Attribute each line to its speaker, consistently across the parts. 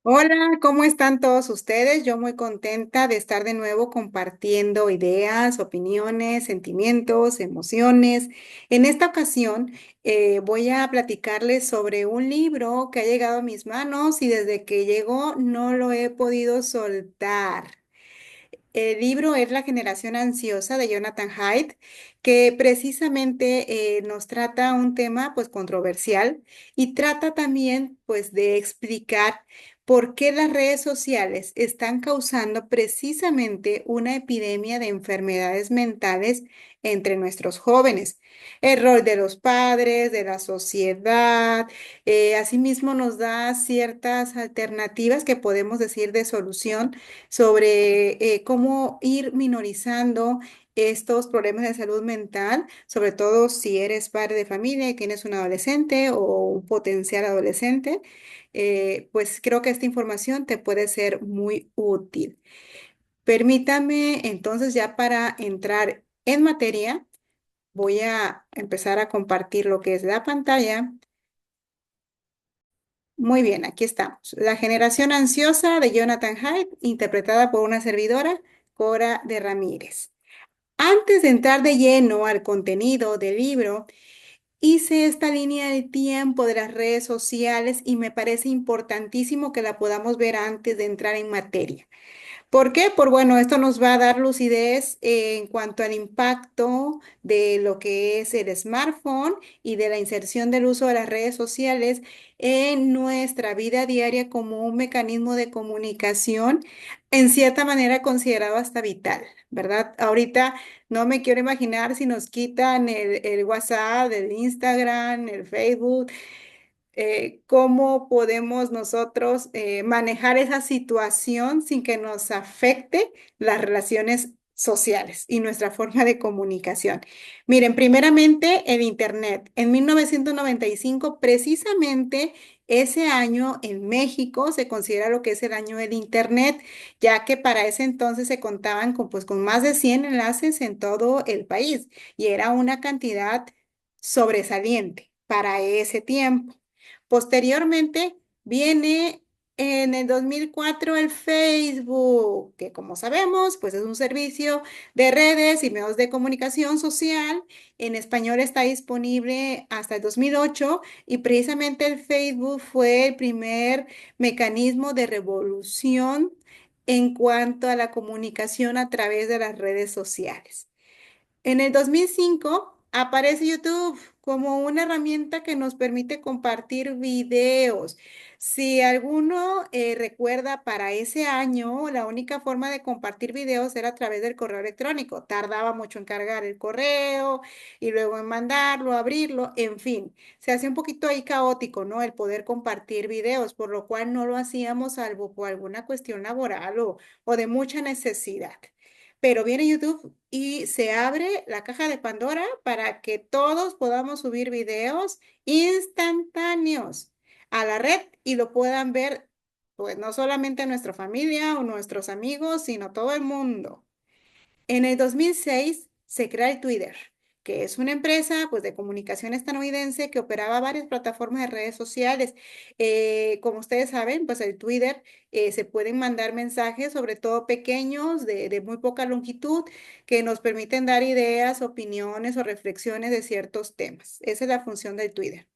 Speaker 1: Hola, ¿cómo están todos ustedes? Yo muy contenta de estar de nuevo compartiendo ideas, opiniones, sentimientos, emociones. En esta ocasión voy a platicarles sobre un libro que ha llegado a mis manos y desde que llegó no lo he podido soltar. El libro es La generación ansiosa de Jonathan Haidt, que precisamente nos trata un tema pues controversial y trata también pues de explicar por qué las redes sociales están causando precisamente una epidemia de enfermedades mentales entre nuestros jóvenes. El rol de los padres, de la sociedad, asimismo nos da ciertas alternativas que podemos decir de solución sobre cómo ir minorizando estos problemas de salud mental, sobre todo si eres padre de familia y tienes un adolescente o un potencial adolescente, pues creo que esta información te puede ser muy útil. Permítame entonces ya para entrar en materia, voy a empezar a compartir lo que es la pantalla. Muy bien, aquí estamos. La generación ansiosa de Jonathan Haidt, interpretada por una servidora, Cora de Ramírez. Antes de entrar de lleno al contenido del libro, hice esta línea del tiempo de las redes sociales y me parece importantísimo que la podamos ver antes de entrar en materia. ¿Por qué? Por bueno, esto nos va a dar lucidez en cuanto al impacto de lo que es el smartphone y de la inserción del uso de las redes sociales en nuestra vida diaria como un mecanismo de comunicación, en cierta manera considerado hasta vital, ¿verdad? Ahorita no me quiero imaginar si nos quitan el WhatsApp, el Instagram, el Facebook, cómo podemos nosotros manejar esa situación sin que nos afecte las relaciones sociales y nuestra forma de comunicación. Miren, primeramente el Internet. En 1995, precisamente ese año en México se considera lo que es el año del Internet, ya que para ese entonces se contaban con, pues, con más de 100 enlaces en todo el país y era una cantidad sobresaliente para ese tiempo. Posteriormente viene en el 2004 el Facebook, que como sabemos, pues es un servicio de redes y medios de comunicación social. En español está disponible hasta el 2008 y precisamente el Facebook fue el primer mecanismo de revolución en cuanto a la comunicación a través de las redes sociales. En el 2005 aparece YouTube como una herramienta que nos permite compartir videos. Si alguno recuerda, para ese año la única forma de compartir videos era a través del correo electrónico. Tardaba mucho en cargar el correo y luego en mandarlo, abrirlo, en fin. Se hacía un poquito ahí caótico, ¿no? El poder compartir videos, por lo cual no lo hacíamos salvo por alguna cuestión laboral o de mucha necesidad. Pero viene YouTube y se abre la caja de Pandora para que todos podamos subir videos instantáneos a la red y lo puedan ver, pues no solamente nuestra familia o nuestros amigos, sino todo el mundo. En el 2006 se crea el Twitter, que es una empresa pues, de comunicación estadounidense que operaba varias plataformas de redes sociales. Como ustedes saben, pues el Twitter se pueden mandar mensajes, sobre todo pequeños, de muy poca longitud, que nos permiten dar ideas, opiniones o reflexiones de ciertos temas. Esa es la función del Twitter.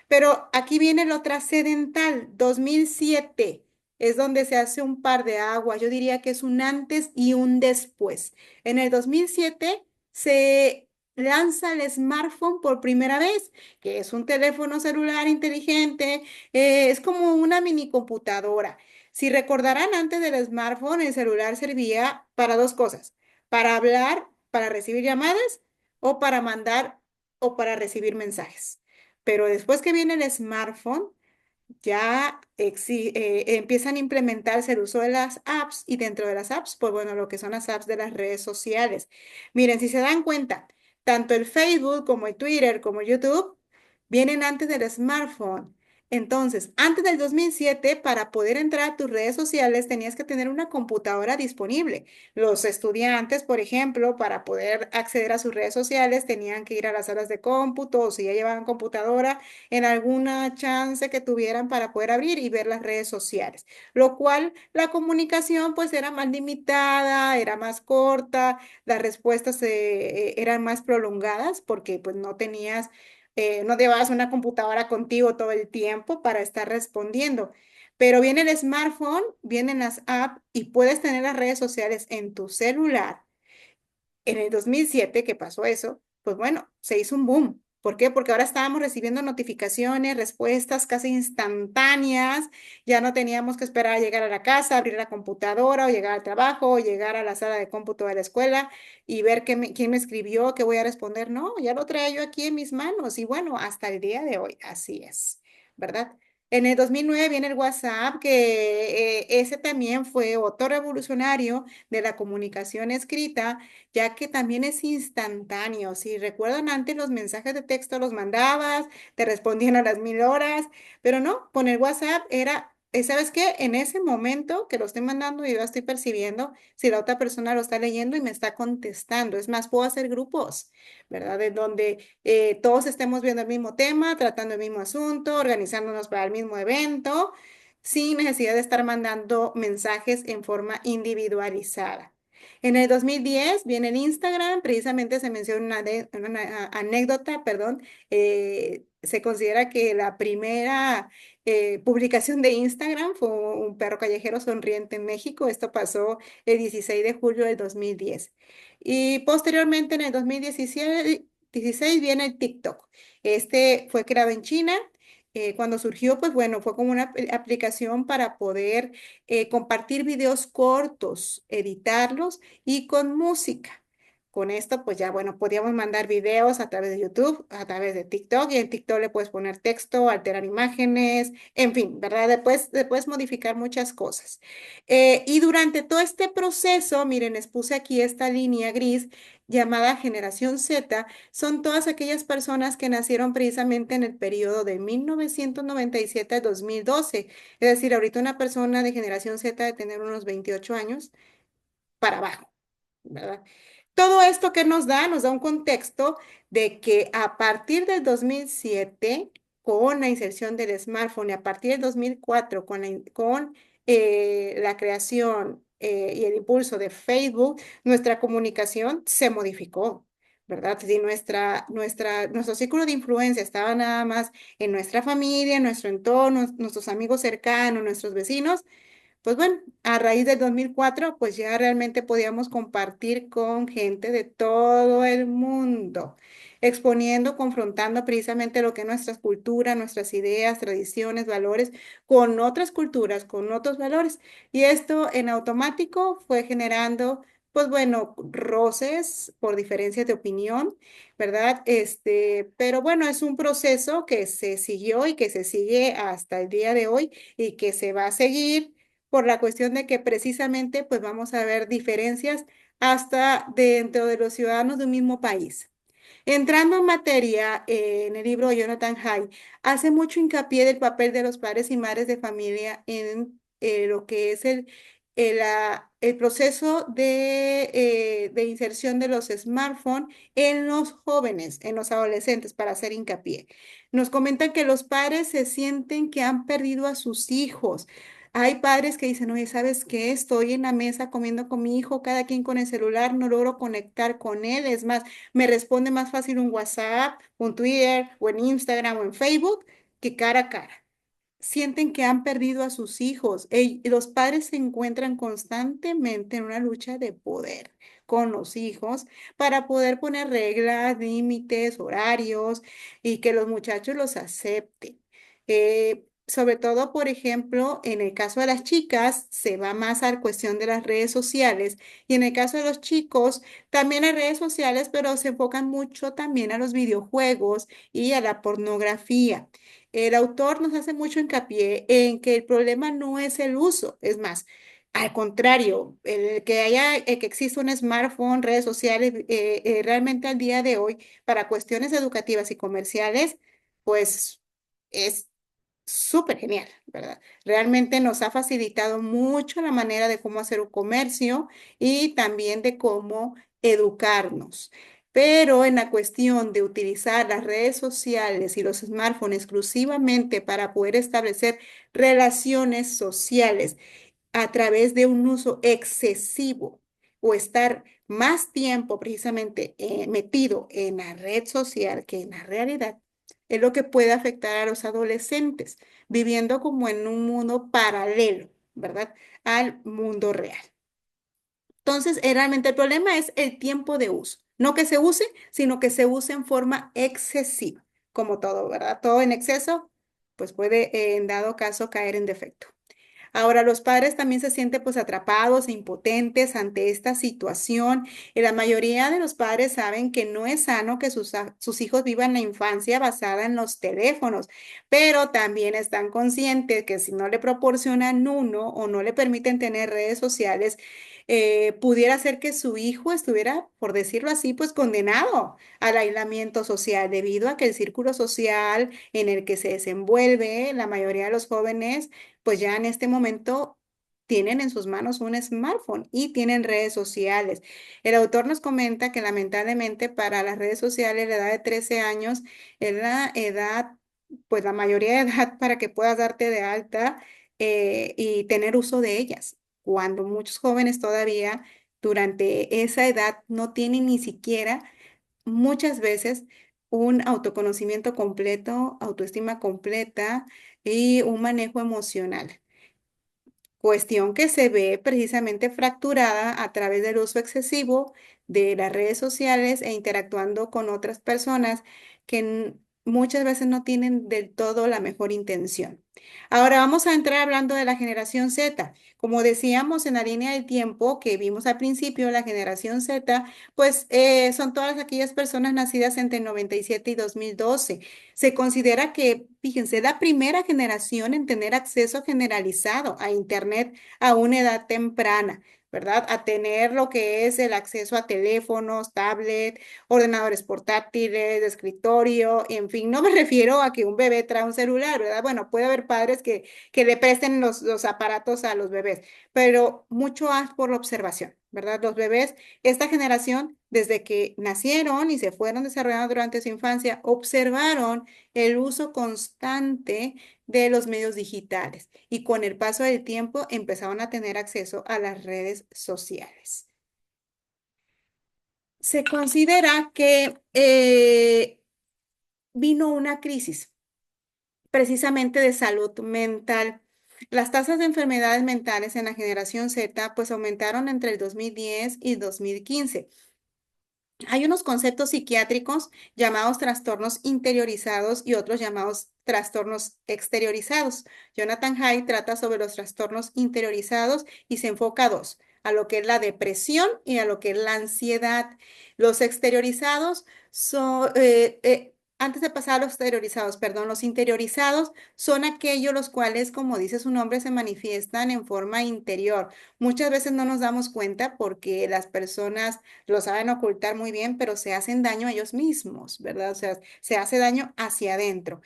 Speaker 1: Pero aquí viene lo trascendental, 2007 es donde se hace un par de aguas. Yo diría que es un antes y un después. En el 2007 se lanza el smartphone por primera vez, que es un teléfono celular inteligente, es como una mini computadora. Si recordarán, antes del smartphone, el celular servía para dos cosas, para hablar, para recibir llamadas o para mandar o para recibir mensajes. Pero después que viene el smartphone, ya empiezan a implementarse el uso de las apps y dentro de las apps, pues bueno, lo que son las apps de las redes sociales. Miren, si se dan cuenta, tanto el Facebook como el Twitter como YouTube vienen antes del smartphone. Entonces, antes del 2007, para poder entrar a tus redes sociales, tenías que tener una computadora disponible. Los estudiantes, por ejemplo, para poder acceder a sus redes sociales, tenían que ir a las salas de cómputo o si ya llevaban computadora, en alguna chance que tuvieran para poder abrir y ver las redes sociales. Lo cual la comunicación pues era más limitada, era más corta, las respuestas eran más prolongadas porque pues no llevabas una computadora contigo todo el tiempo para estar respondiendo. Pero viene el smartphone, vienen las apps y puedes tener las redes sociales en tu celular. En el 2007 que pasó eso, pues bueno, se hizo un boom. ¿Por qué? Porque ahora estábamos recibiendo notificaciones, respuestas casi instantáneas. Ya no teníamos que esperar a llegar a la casa, abrir la computadora o llegar al trabajo o llegar a la sala de cómputo de la escuela y ver quién me escribió, qué voy a responder. No, ya lo traía yo aquí en mis manos y bueno, hasta el día de hoy, así es, ¿verdad? En el 2009 viene el WhatsApp, que ese también fue otro revolucionario de la comunicación escrita ya que también es instantáneo. Si recuerdan antes los mensajes de texto los mandabas, te respondían a las 1000 horas, pero no, con el WhatsApp era, ¿sabes qué? En ese momento que lo estoy mandando, yo ya estoy percibiendo si la otra persona lo está leyendo y me está contestando. Es más, puedo hacer grupos, ¿verdad? En donde todos estemos viendo el mismo tema, tratando el mismo asunto, organizándonos para el mismo evento, sin necesidad de estar mandando mensajes en forma individualizada. En el 2010 viene el Instagram, precisamente se menciona una anécdota, perdón, se considera que la primera publicación de Instagram fue un perro callejero sonriente en México. Esto pasó el 16 de julio del 2010. Y posteriormente, en el 2016 viene el TikTok. Este fue creado en China. Cuando surgió, pues bueno, fue como una aplicación para poder compartir videos cortos, editarlos y con música. Con esto, pues ya, bueno, podíamos mandar videos a través de YouTube, a través de TikTok, y en TikTok le puedes poner texto, alterar imágenes, en fin, ¿verdad? Después modificar muchas cosas. Y durante todo este proceso, miren, les puse aquí esta línea gris llamada Generación Z, son todas aquellas personas que nacieron precisamente en el periodo de 1997 a 2012. Es decir, ahorita una persona de generación Z de tener unos 28 años para abajo, ¿verdad? Todo esto que nos da un contexto de que a partir del 2007, con la inserción del smartphone, y a partir del 2004, con la creación y el impulso de Facebook, nuestra comunicación se modificó, ¿verdad? Si nuestro círculo de influencia estaba nada más en nuestra familia, en nuestro entorno, nuestros amigos cercanos, nuestros vecinos, pues bueno, a raíz del 2004, pues ya realmente podíamos compartir con gente de todo el mundo, exponiendo, confrontando precisamente lo que es nuestras culturas, nuestras ideas, tradiciones, valores, con otras culturas, con otros valores. Y esto en automático fue generando, pues bueno, roces por diferencias de opinión, ¿verdad? Pero bueno, es un proceso que se siguió y que se sigue hasta el día de hoy y que se va a seguir por la cuestión de que precisamente pues vamos a ver diferencias hasta dentro de los ciudadanos de un mismo país. Entrando en materia, en el libro de Jonathan Haidt, hace mucho hincapié del papel de los padres y madres de familia en lo que es el proceso de inserción de los smartphones en los jóvenes, en los adolescentes, para hacer hincapié. Nos comentan que los padres se sienten que han perdido a sus hijos. Hay padres que dicen, oye, ¿sabes qué? Estoy en la mesa comiendo con mi hijo, cada quien con el celular, no logro conectar con él. Es más, me responde más fácil un WhatsApp, un Twitter o en Instagram o en Facebook que cara a cara. Sienten que han perdido a sus hijos. Los padres se encuentran constantemente en una lucha de poder con los hijos para poder poner reglas, límites, horarios y que los muchachos los acepten. Sobre todo, por ejemplo, en el caso de las chicas, se va más a la cuestión de las redes sociales y en el caso de los chicos, también hay redes sociales, pero se enfocan mucho también a los videojuegos y a la pornografía. El autor nos hace mucho hincapié en que el problema no es el uso, es más, al contrario, el que exista un smartphone, redes sociales, realmente al día de hoy, para cuestiones educativas y comerciales, pues es súper genial, ¿verdad? Realmente nos ha facilitado mucho la manera de cómo hacer un comercio y también de cómo educarnos. Pero en la cuestión de utilizar las redes sociales y los smartphones exclusivamente para poder establecer relaciones sociales a través de un uso excesivo o estar más tiempo precisamente metido en la red social que en la realidad, es lo que puede afectar a los adolescentes, viviendo como en un mundo paralelo, ¿verdad? Al mundo real. Entonces, realmente el problema es el tiempo de uso. No que se use, sino que se use en forma excesiva, como todo, ¿verdad? Todo en exceso, pues puede, en dado caso, caer en defecto. Ahora, los padres también se sienten pues atrapados e impotentes ante esta situación y la mayoría de los padres saben que no es sano que sus hijos vivan la infancia basada en los teléfonos, pero también están conscientes que si no le proporcionan uno o no le permiten tener redes sociales, pudiera ser que su hijo estuviera, por decirlo así, pues condenado al aislamiento social debido a que el círculo social en el que se desenvuelve la mayoría de los jóvenes pues ya en este momento tienen en sus manos un smartphone y tienen redes sociales. El autor nos comenta que lamentablemente para las redes sociales la edad de 13 años es la edad, pues la mayoría de edad para que puedas darte de alta y tener uso de ellas, cuando muchos jóvenes todavía durante esa edad no tienen ni siquiera muchas veces un autoconocimiento completo, autoestima completa y un manejo emocional. Cuestión que se ve precisamente fracturada a través del uso excesivo de las redes sociales e interactuando con otras personas que muchas veces no tienen del todo la mejor intención. Ahora vamos a entrar hablando de la generación Z. Como decíamos en la línea del tiempo que vimos al principio, la generación Z, pues son todas aquellas personas nacidas entre 97 y 2012. Se considera que, fíjense, es la primera generación en tener acceso generalizado a Internet a una edad temprana, ¿verdad? A tener lo que es el acceso a teléfonos, tablet, ordenadores portátiles, de escritorio, en fin, no me refiero a que un bebé trae un celular, ¿verdad? Bueno, puede haber padres que le presten los aparatos a los bebés, pero mucho más por la observación, ¿verdad? Los bebés, esta generación, desde que nacieron y se fueron desarrollando durante su infancia, observaron el uso constante de los medios digitales y con el paso del tiempo empezaron a tener acceso a las redes sociales. Se considera que vino una crisis precisamente de salud mental. Las tasas de enfermedades mentales en la generación Z pues aumentaron entre el 2010 y 2015. Hay unos conceptos psiquiátricos llamados trastornos interiorizados y otros llamados trastornos exteriorizados. Jonathan Haidt trata sobre los trastornos interiorizados y se enfoca a dos, a lo que es la depresión y a lo que es la ansiedad. Los exteriorizados son, antes de pasar a los exteriorizados, perdón, los interiorizados son aquellos los cuales, como dice su nombre, se manifiestan en forma interior. Muchas veces no nos damos cuenta porque las personas lo saben ocultar muy bien, pero se hacen daño a ellos mismos, ¿verdad? O sea, se hace daño hacia adentro.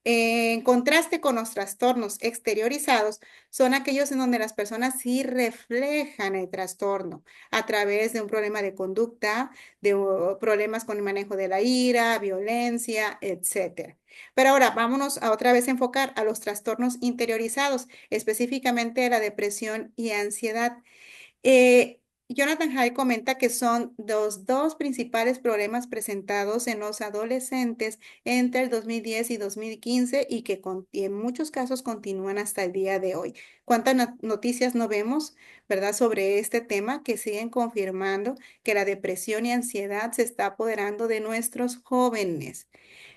Speaker 1: En contraste con los trastornos exteriorizados, son aquellos en donde las personas sí reflejan el trastorno a través de un problema de conducta, de problemas con el manejo de la ira, violencia, etcétera. Pero ahora vámonos a otra vez enfocar a los trastornos interiorizados, específicamente la depresión y ansiedad. Jonathan Haidt comenta que son los dos principales problemas presentados en los adolescentes entre el 2010 y 2015 y que y en muchos casos continúan hasta el día de hoy. ¿Cuántas noticias no vemos, verdad, sobre este tema que siguen confirmando que la depresión y ansiedad se está apoderando de nuestros jóvenes?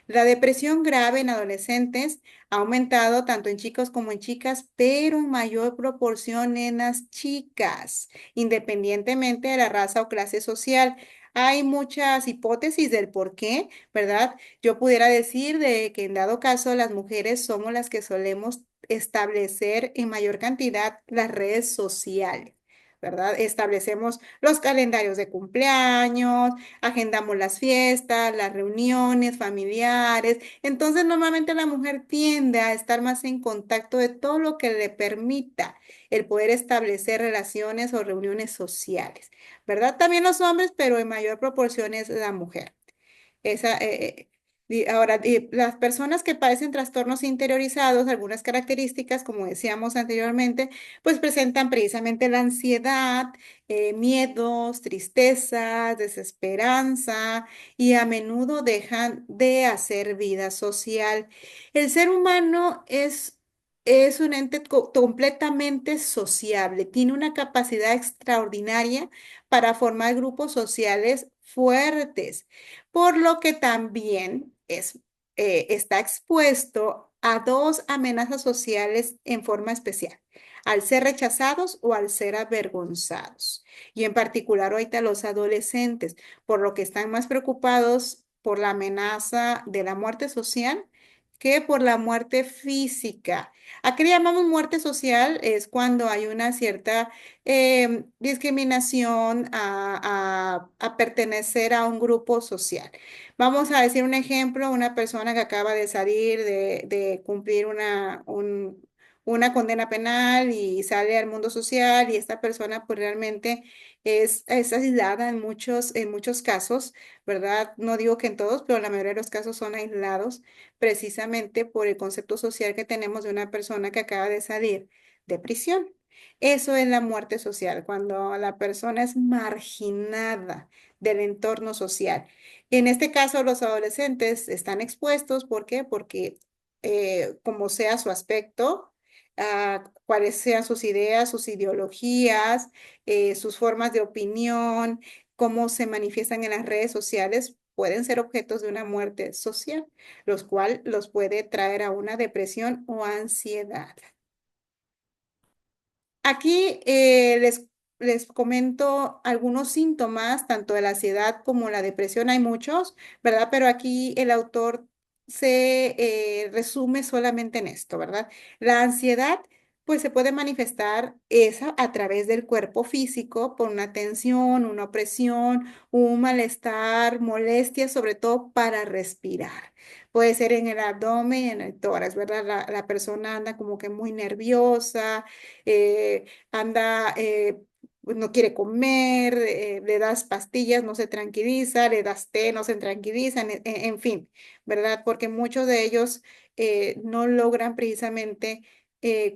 Speaker 1: La depresión grave en adolescentes ha aumentado tanto en chicos como en chicas, pero en mayor proporción en las chicas, independientemente de la raza o clase social. Hay muchas hipótesis del por qué, ¿verdad? Yo pudiera decir de que en dado caso las mujeres somos las que solemos establecer en mayor cantidad las redes sociales. ¿verdad? Establecemos los calendarios de cumpleaños, agendamos las fiestas, las reuniones familiares. Entonces, normalmente la mujer tiende a estar más en contacto de todo lo que le permita el poder establecer relaciones o reuniones sociales, ¿verdad? También los hombres, pero en mayor proporción es la mujer. Esa, ahora, las personas que padecen trastornos interiorizados, algunas características, como decíamos anteriormente, pues presentan precisamente la ansiedad, miedos, tristezas, desesperanza y a menudo dejan de hacer vida social. El ser humano es un ente completamente sociable, tiene una capacidad extraordinaria para formar grupos sociales fuertes, por lo que también está expuesto a dos amenazas sociales en forma especial, al ser rechazados o al ser avergonzados. Y en particular ahorita los adolescentes, por lo que están más preocupados por la amenaza de la muerte social que por la muerte física. ¿A qué le llamamos muerte social? Es cuando hay una cierta discriminación a pertenecer a un grupo social. Vamos a decir un ejemplo, una persona que acaba de salir de cumplir una condena penal y sale al mundo social y esta persona pues realmente es aislada en muchos casos, ¿verdad? No digo que en todos, pero la mayoría de los casos son aislados precisamente por el concepto social que tenemos de una persona que acaba de salir de prisión. Eso es la muerte social, cuando la persona es marginada del entorno social. En este caso, los adolescentes están expuestos, ¿por qué? Porque como sea su aspecto, cuáles sean sus ideas, sus ideologías, sus formas de opinión, cómo se manifiestan en las redes sociales, pueden ser objetos de una muerte social, los cual los puede traer a una depresión o ansiedad. Aquí les comento algunos síntomas, tanto de la ansiedad como la depresión, hay muchos, ¿verdad? Pero aquí el autor se resume solamente en esto, ¿verdad? La ansiedad, pues se puede manifestar esa a través del cuerpo físico, por una tensión, una opresión, un malestar, molestia, sobre todo para respirar. Puede ser en el abdomen y en el tórax, ¿verdad? La persona anda como que muy nerviosa, anda, pues, no quiere comer, le das pastillas, no se tranquiliza, le das té, no se tranquilizan, en fin, ¿verdad? Porque muchos de ellos no logran precisamente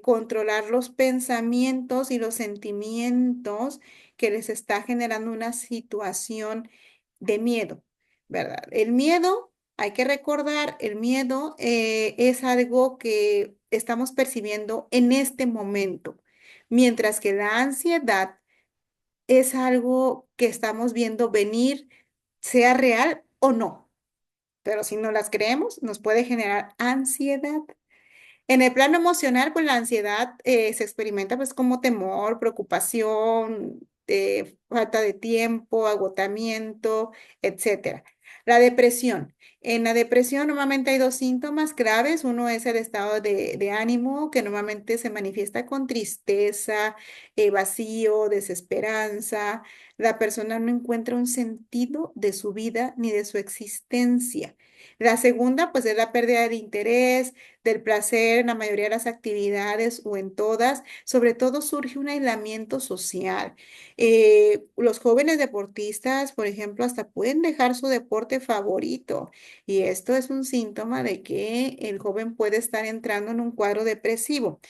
Speaker 1: controlar los pensamientos y los sentimientos que les está generando una situación de miedo, ¿verdad? El miedo, hay que recordar, el miedo es algo que estamos percibiendo en este momento, mientras que la ansiedad es algo que estamos viendo venir, sea real o no. Pero si no las creemos, nos puede generar ansiedad. En el plano emocional, pues la ansiedad se experimenta pues como temor, preocupación, falta de tiempo, agotamiento, etcétera. La depresión. En la depresión normalmente hay dos síntomas graves. Uno es el estado de ánimo, que normalmente se manifiesta con tristeza, vacío, desesperanza. La persona no encuentra un sentido de su vida ni de su existencia. La segunda, pues es la pérdida de interés del placer en la mayoría de las actividades o en todas, sobre todo surge un aislamiento social. Los jóvenes deportistas, por ejemplo, hasta pueden dejar su deporte favorito y esto es un síntoma de que el joven puede estar entrando en un cuadro depresivo.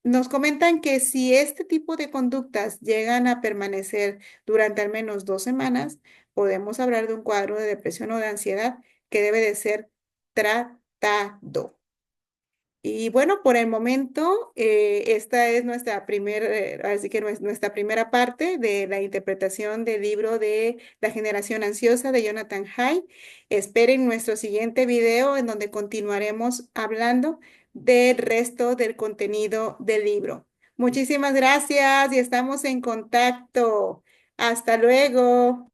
Speaker 1: Nos comentan que si este tipo de conductas llegan a permanecer durante al menos 2 semanas, podemos hablar de un cuadro de depresión o de ansiedad que debe de ser tratado. Y bueno, por el momento, esta es así que nuestra primera parte de la interpretación del libro de La generación ansiosa de Jonathan Haidt. Esperen nuestro siguiente video en donde continuaremos hablando del resto del contenido del libro. Muchísimas gracias y estamos en contacto. Hasta luego.